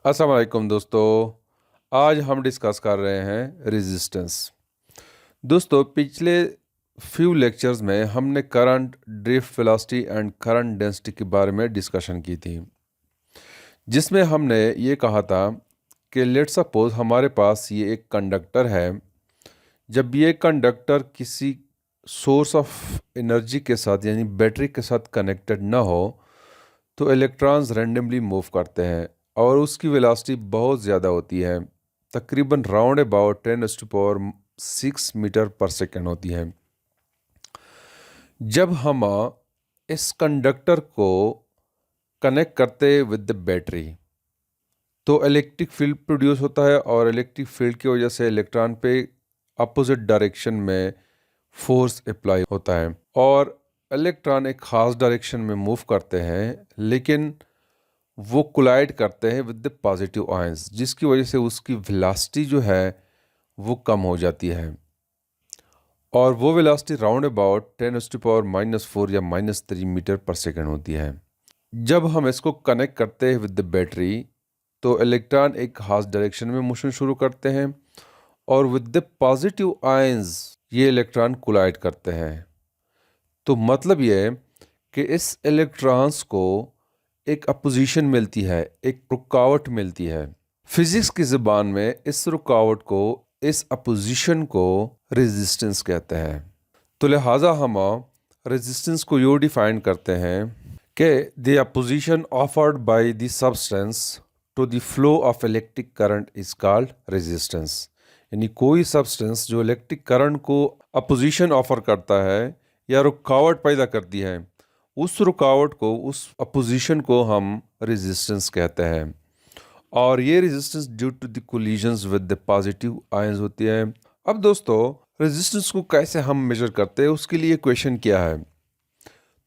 अस्सलाम वालेकुम दोस्तों। आज हम डिस्कस कर रहे हैं रेजिस्टेंस। दोस्तों, पिछले फ्यू लेक्चर्स में हमने current, drift velocity and current density के बारे में डिस्कशन की थी, जिसमें हमने ये कहा था कि लेट सपोज हमारे पास ये एक कंडक्टर है। जब ये कंडक्टर किसी सोर्स ऑफ एनर्जी के साथ यानी बैटरी के साथ कनेक्टेड ना हो तो इलेक्ट्रॉन्स रैंडमली मूव करते हैं और उसकी वेलोसिटी बहुत ज़्यादा होती है, तकरीबन राउंड अबाउट 10⁻⁶ मीटर पर सेकेंड होती है। जब हम इस कंडक्टर को कनेक्ट करते विद द बैटरी तो इलेक्ट्रिक फील्ड प्रोड्यूस होता है और इलेक्ट्रिक फील्ड की वजह से इलेक्ट्रॉन पे अपोजिट डायरेक्शन में फोर्स अप्लाई होता है और इलेक्ट्रॉन एक ख़ास डायरेक्शन में मूव करते हैं, लेकिन वो कोलाइड करते हैं विद द पॉजिटिव आयंस, जिसकी वजह से उसकी वेलोसिटी जो है वो कम हो जाती है और वो वेलोसिटी राउंड अबाउट 10⁻⁻⁴ या -3 मीटर पर सेकेंड होती है। जब हम इसको कनेक्ट करते हैं विद द बैटरी तो इलेक्ट्रॉन एक खास डायरेक्शन में मोशन शुरू करते हैं और विद द पॉजिटिव आयंस ये इलेक्ट्रॉन कोलाइड करते हैं। तो मतलब ये है कि इस इलेक्ट्रॉन्स को एक अपोजिशन मिलती है, एक रुकावट मिलती है। फिजिक्स की ज़बान में इस रुकावट को, इस अपोजिशन को रेजिस्टेंस कहते हैं। तो लिहाजा हम रेजिस्टेंस को यूँ डिफाइन करते हैं कि the opposition offered by the substance to the flow of electric current is called resistance. यानी कोई सब्सटेंस जो इलेक्ट्रिक करंट को अपोजिशन ऑफर करता है या रुकावट पैदा करती है, उस रुकावट को, उस अपोजिशन को हम रेजिस्टेंस कहते हैं। और ये resistance due to the collisions with the positive ions होती है। अब दोस्तों, रेजिस्टेंस को कैसे हम मेजर करते हैं, उसके लिए क्वेश्चन क्या है।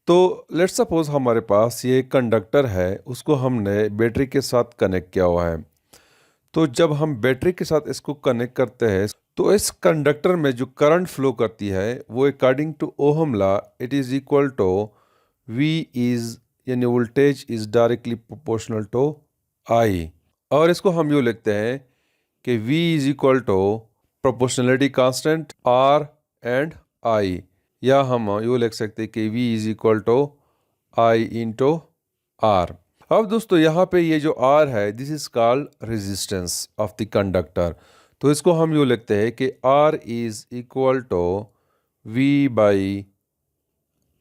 तो लेट्स सपोज हमारे पास ये कंडक्टर है, उसको हमने बैटरी के साथ कनेक्ट किया हुआ है। तो जब हम बैटरी के साथ इसको कनेक्ट करते हैं तो इस कंडक्टर में जो करंट फ्लो करती है वो according to Ohm law it is equal to V is, यानी voltage is directly proportional to I। और इसको हम यूँ लिखते हैं कि V is equal to proportionality constant R and I, या हम यूँ लिख सकते हैं कि V is equal to I into R। अब दोस्तों, यहाँ पे ये जो R है, this is called resistance of the conductor. तो इसको हम यूँ लिखते हैं कि R is equal to V by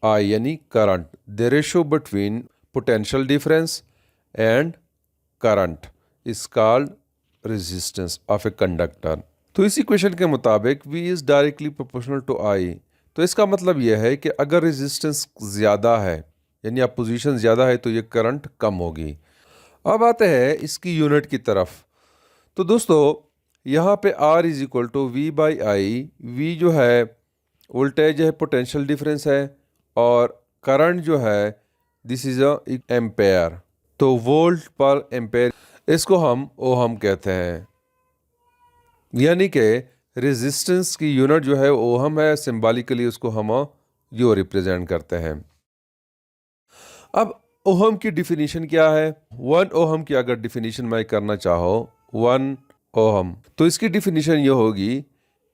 I, यानी current, the ratio between potential difference and current is called resistance of a conductor. तो इस इक्वेशन के मुताबिक V is directly proportional to I। तो इसका मतलब यह है कि अगर रेजिस्टेंस ज़्यादा है यानी अपोजिशन ज़्यादा है तो ये करंट कम होगी। अब आते हैं इसकी यूनिट की तरफ। तो दोस्तों, यहाँ पे R is equal to V by I. V जो है वोल्टेज है, पोटेंशियल डिफरेंस है, और करंट जो है दिस इज़ अ एम्पेयर। तो वोल्ट पर एम्पेयर, इसको हम ओहम कहते हैं। यानी कि रेजिस्टेंस की यूनिट जो है ओहम है, सिंबॉलिकली उसको हम यो रिप्रेजेंट करते हैं। अब ओहम की डिफिनीशन क्या है? 1 ओहम की अगर डिफिनीशन मैं करना चाहो, 1 ओहम, तो इसकी डिफिनीशन ये होगी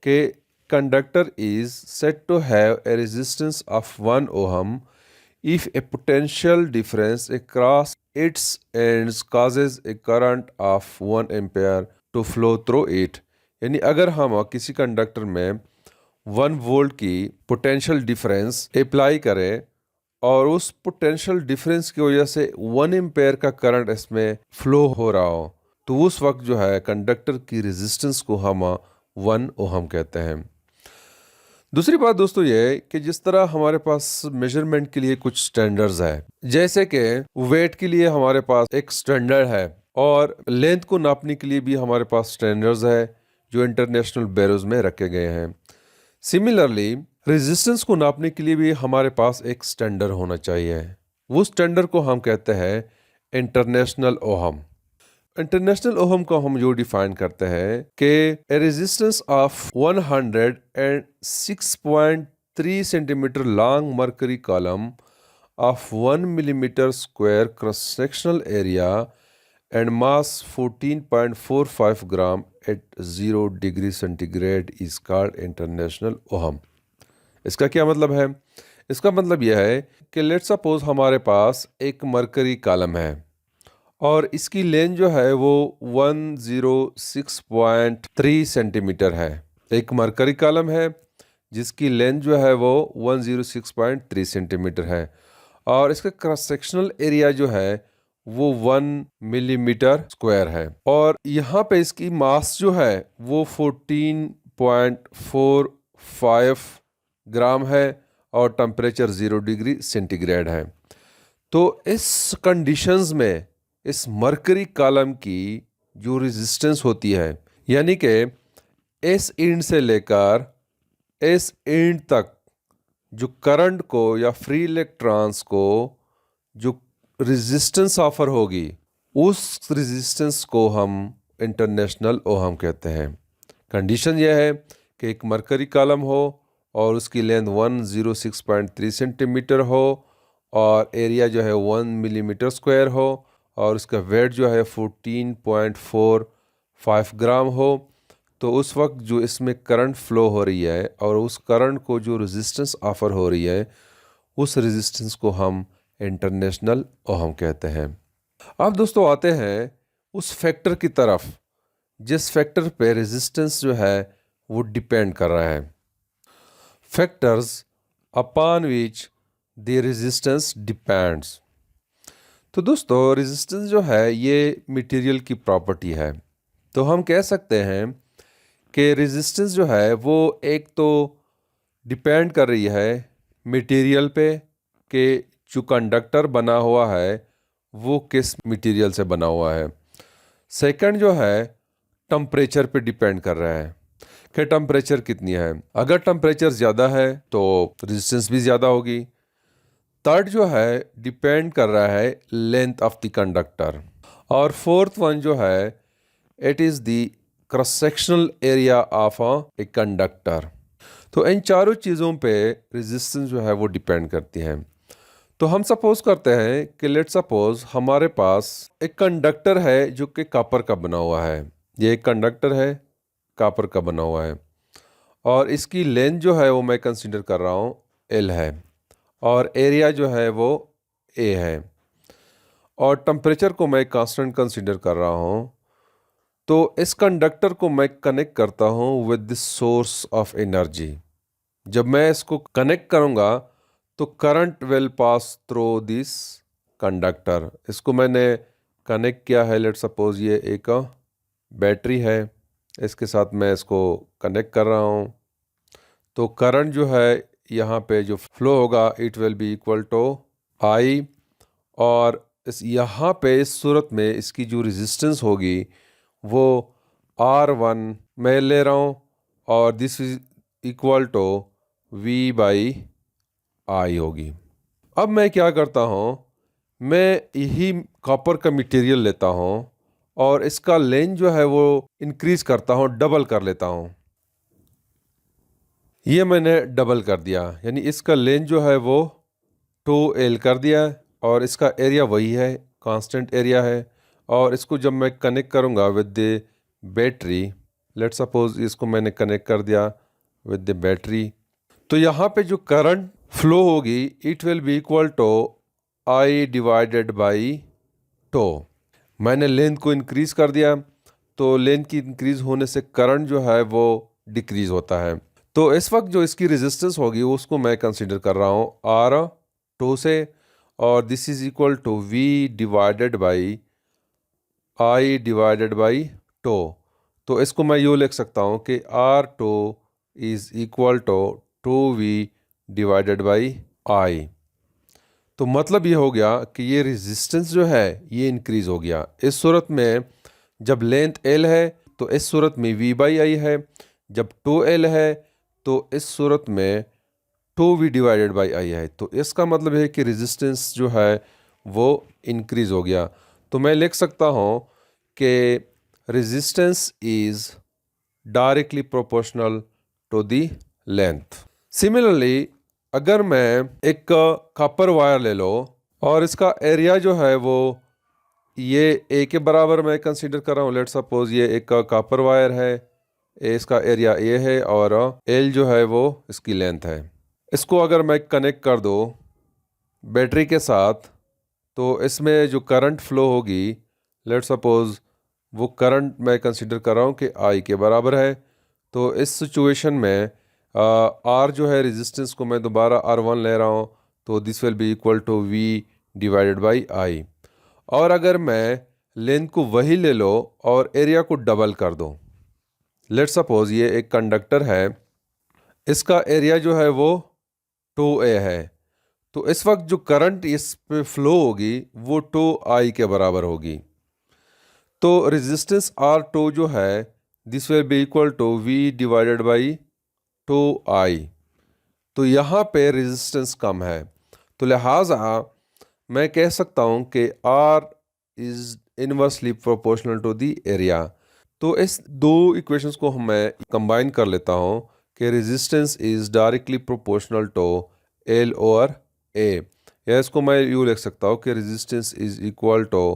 कि conductor is said to have a resistance of 1 ohm if a potential difference across its ends causes a current of 1 ampere to flow through it। यानी अगर हम किसी कंडक्टर में 1 वोल्ट की पोटेंशियल डिफरेंस अप्लाई करें और उस पोटेंशियल डिफरेंस की वजह से 1 एम्पेयर का करंट इसमें फ्लो हो रहा हो, तो उस वक्त जो है कंडक्टर की रेजिस्टेंस को हम 1 ओहम कहते हैं। दूसरी बात दोस्तों ये है कि जिस तरह हमारे पास मेजरमेंट के लिए कुछ स्टैंडर्ड्स है, जैसे कि वेट के लिए हमारे पास एक स्टैंडर्ड है और लेंथ को नापने के लिए भी हमारे पास स्टैंडर्ड्स है जो इंटरनेशनल बैरोज में रखे गए हैं। सिमिलरली रेजिस्टेंस को नापने के लिए भी हमारे पास एक स्टैंडर्ड होना चाहिए। वो स्टैंडर्ड को हम कहते हैं इंटरनेशनल ओहम। इंटरनेशनल ओहम को हम जो डिफाइन करते हैं कि a resistance of 106.3 centimetre long mercury column of 1 millimetre square cross sectional area and mass 14.45 gram at 0 degree centigrade is called international ohm। इसका क्या मतलब है? इसका मतलब यह है कि लेट्स सपोज हमारे पास एक मरकरी कॉलम है और इसकी लेंथ जो है वो 106.3 सेंटीमीटर है। एक मरकरी कॉलम है जिसकी लेंथ जो है वो 106.3 सेंटीमीटर है और इसका क्रॉस सेक्शनल एरिया जो है वो 1 मिलीमीटर स्क्वायर है और यहाँ पे इसकी मास जो है वो 14.45 ग्राम है और टेम्परेचर 0 डिग्री सेंटीग्रेड है। तो इस कंडीशंस में इस मरकरी कॉलम की जो रेजिस्टेंस होती है यानी कि इस एंड से लेकर इस एंड तक जो करंट को या फ्री इलेक्ट्रॉन्स को जो रेजिस्टेंस ऑफर होगी उस रेजिस्टेंस को हम इंटरनेशनल ओहम कहते हैं। कंडीशन यह है कि एक मरकरी कॉलम हो और उसकी लेंथ 106.3 सेंटीमीटर हो और एरिया जो है 1 मिलीमीटर स्क्वायर हो और उसका वेट जो है 14.45 ग्राम हो। तो उस वक्त जो इसमें करंट फ्लो हो रही है और उस करंट को जो रेजिस्टेंस ऑफर हो रही है उस रेजिस्टेंस को हम इंटरनेशनल ओहम कहते हैं। अब दोस्तों आते हैं उस फैक्टर की तरफ जिस फैक्टर पे रेजिस्टेंस जो है वो डिपेंड कर रहा है। Factors upon which the resistance depends. तो दोस्तों रेजिस्टेंस जो है ये मटेरियल की प्रॉपर्टी है। तो हम कह सकते हैं कि रेजिस्टेंस जो है वो एक तो डिपेंड कर रही है मटेरियल पे कि जो कंडक्टर बना हुआ है वो किस मटेरियल से बना हुआ है। सेकंड जो है टेम्परेचर पे डिपेंड कर रहा है कि टेम्परेचर कितनी है। अगर टेम्परेचर ज़्यादा है तो रेजिस्टेंस भी ज़्यादा होगी। थर्ड जो है डिपेंड कर रहा है लेंथ ऑफ द कंडक्टर और फोर्थ वन जो है it is the cross sectional area of a conductor. तो इन चारों चीज़ों पे रेजिस्टेंस जो है वो डिपेंड करती है। तो हम सपोज करते हैं कि लेट सपोज हमारे पास एक कंडक्टर है जो कि कॉपर का बना हुआ है। ये एक कंडक्टर है कॉपर का बना हुआ है और इसकी लेंथ जो है वो मैं कंसीडर कर रहा हूँ L है और एरिया जो है वो A है और टेम्परेचर को मैं कांस्टेंट कंसीडर कर रहा हूँ। तो इस कंडक्टर को मैं कनेक्ट करता हूँ with the source of energy. जब मैं इसको कनेक्ट करूँगा तो current will pass through this conductor. इसको मैंने कनेक्ट किया है, लेट सपोज ये एक बैटरी है, इसके साथ मैं इसको कनेक्ट कर रहा हूँ। तो करंट जो है यहाँ पे जो फ्लो होगा it will be equal to I और इस यहाँ पे इस सूरत में इसकी जो रेजिस्टेंस होगी वो R1 मैं ले रहा हूँ और this is equal to V/I होगी। अब मैं क्या करता हूँ, मैं यही कॉपर का मटेरियल लेता हूँ और इसका लेंथ जो है वो इंक्रीज करता हूँ, डबल कर लेता हूँ। ये मैंने डबल कर दिया यानी इसका लेंथ जो है वो 2L कर दिया और इसका एरिया वही है, कांस्टेंट एरिया है। और इसको जब मैं कनेक्ट करूँगा with the battery, let suppose इसको मैंने कनेक्ट कर दिया विद द बैटरी, तो यहाँ पे जो करंट फ्लो होगी it will be equal to I/2। मैंने लेंथ को इंक्रीज कर दिया तो लेंथ की इंक्रीज होने से करंट जो है वो डिक्रीज होता है। तो इस वक्त जो इसकी रेजिस्टेंस होगी उसको मैं कंसीडर कर रहा हूँ R2 से और this is equal to V/I/2। तो इसको मैं यूँ लिख सकता हूँ कि R2 is equal to 2V/I। तो मतलब ये हो गया कि ये रेजिस्टेंस जो है ये इंक्रीज हो गया। इस सूरत में जब लेंथ L है तो इस सूरत में V/I है, जब 2L है तो इस सूरत में 2V/I है। तो इसका मतलब है कि रेजिस्टेंस जो है वो इंक्रीज हो गया। तो मैं लिख सकता हूँ कि resistance is directly proportional to the length. Similarly अगर मैं एक कॉपर वायर ले लो और इसका एरिया जो है वो ये ए के बराबर मैं कंसीडर कर रहा हूँ। लेट सपोज ये एक कॉपर वायर है, इसका एरिया ए है और एल जो है वो इसकी लेंथ है। इसको अगर मैं कनेक्ट कर दूँ बैटरी के साथ तो इसमें जो करंट फ्लो होगी, लेट सपोज वो करंट मैं कंसीडर कर रहा हूँ कि आई के बराबर है। तो इस सिचुएशन में आर जो है रेजिस्टेंस को मैं दोबारा R1 ले रहा हूँ, तो this will be equal to V divided by I. और अगर मैं लेंथ को वही ले लो और एरिया को डबल कर दो, लेट सपोज ये एक कंडक्टर है, इसका एरिया जो है वो 2A है, तो इस वक्त जो करंट इस पे फ्लो होगी वो 2I के बराबर होगी। तो रेजिस्टेंस R2 जो है this will be equal to V divided by 2I। तो यहाँ पे रेजिस्टेंस कम है, तो लिहाजा मैं कह सकता हूँ कि R is inversely proportional to the area. तो इस दो इक्वेशंस को मैं कंबाइन कर लेता हूँ कि resistance is directly proportional to L over A, या इसको मैं यूँ लिख सकता हूँ कि resistance is equal to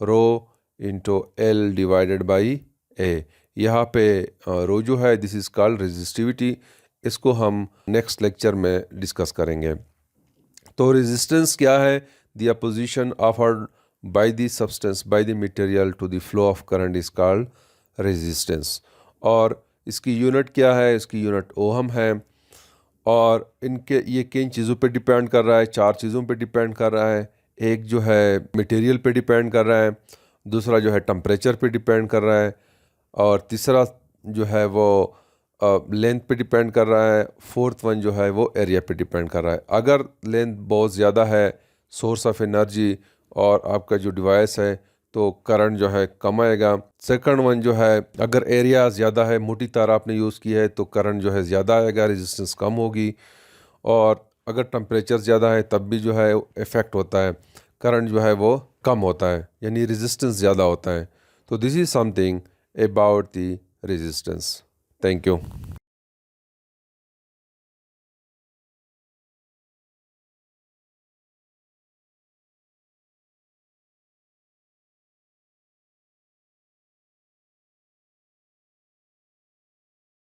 rho into L divided by A। यहाँ पे रो जो है दिस इज कॉल्ड रेजिस्टिविटी, इसको हम नेक्स्ट लेक्चर में डिस्कस करेंगे। तो रेजिस्टेंस क्या है? The opposition offered by the substance by the material to the flow of current is called resistance. और इसकी यूनिट क्या है? इसकी यूनिट ओहम है। और इनके ये किन चीज़ों पे डिपेंड कर रहा है? चार चीज़ों पे डिपेंड कर रहा है। एक जो है मटेरियल पे डिपेंड कर रहा है, दूसरा जो है टेम्परेचर पे डिपेंड कर रहा है, और तीसरा जो है वो लेंथ पे डिपेंड कर रहा है, फोर्थ वन जो है वो एरिया पे डिपेंड कर रहा है। अगर लेंथ बहुत ज़्यादा है, सोर्स ऑफ एनर्जी और आपका जो डिवाइस है, तो करंट जो है कम आएगा। सेकंड वन जो है अगर एरिया ज़्यादा है, मोटी तार आपने यूज़ की है, तो करंट जो है ज़्यादा आएगा, रेजिस्टेंस कम होगी। और अगर टेम्परेचर ज़्यादा है तब भी जो है इफ़ेक्ट होता है, करंट जो है वो कम होता है, यानी रेजिस्टेंस ज़्यादा होता है। तो this is something about the resistance. Thank you.